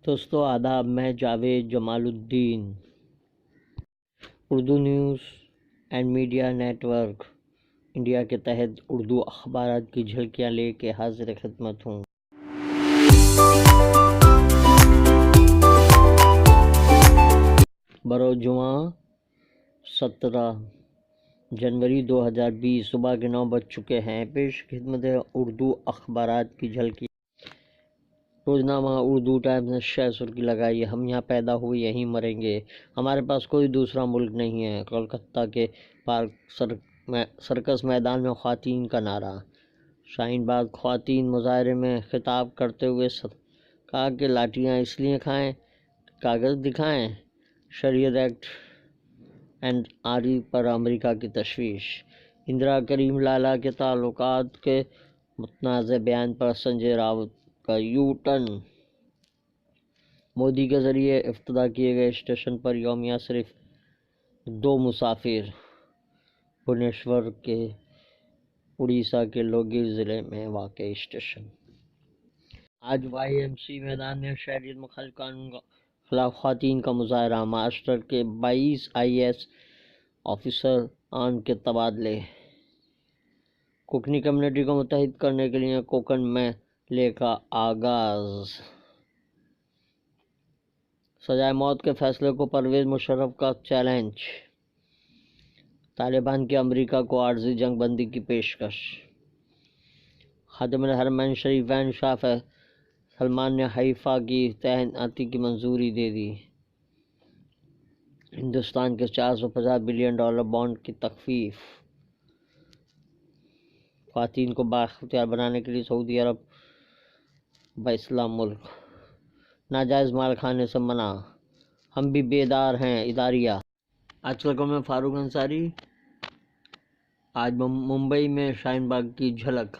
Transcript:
دوستو آداب، میں Javed Jamaluddin, Urdu news and media network India کے تحت اردو اخبارات کی جھلکیاں لے کے حاضر خدمت ہوں۔ بروز جمعہ 17 جنوری 2020 صبح کے 9 بج چکے ہیں۔ پیش خدمت ہے اردو اخبارات کی جھلکی۔ روزنامہ اردو ٹائمز نے شہ سرخی لگائی ہے، ہم یہاں پیدا ہوئے یہیں مریں گے، ہمارے پاس کوئی دوسرا ملک نہیں ہے۔ کولکتہ کے پارک سرکس میدان میں خواتین کا نعرہ۔ شاہین باغ خواتین مظاہرے میں خطاب کرتے ہوئے کہا کہ لاٹھیاں اس لیے کھائیں کہ کاغذ دکھائیں۔ شریعت ایکٹ این آر ای پر امریکہ کی تشویش۔ اندرا کریم لالہ کے تعلقات کے متنازع بیان پر سنجے راوت کا یو ٹرن۔ مودی کے ذریعے افتتاح کیے گئے اسٹیشن پر یومیہ صرف 2 مسافر۔ بھونیشور کے اڑیسہ کے لوگیر ضلع میں واقع اسٹیشن۔ آج وائی ایم سی میدان میں شہریت مخالف قانون کے خلاف خواتین کا مظاہرہ۔ مہاراشٹر کے 22 آئی اے ایس آفیسران کے تبادلے۔ کوکنی کمیونٹی کو متحد کرنے کے لیے کوکن میلے کا آغاز۔ سزائے موت کے فیصلے کو پرویز مشرف کا چیلنج۔ طالبان کی امریکہ کو عارضی جنگ بندی کی پیشکش۔ خادم الحرمین شریفین شاہ سلمان نے حیفا کی تعیناتی کی منظوری دے دی۔ ہندوستان کے $450 بلین بانڈ کی تخفیف۔ خواتین کو بااختیار بنانے کے لیے سعودی عرب با-اسلام ملک۔ ناجائز مال کھانے سے منع، ہم بھی بیدار ہیں اداریہ۔ آج کل کو میں فاروق انصاری۔ آج ممبئی میں شاہین باغ کی جھلک۔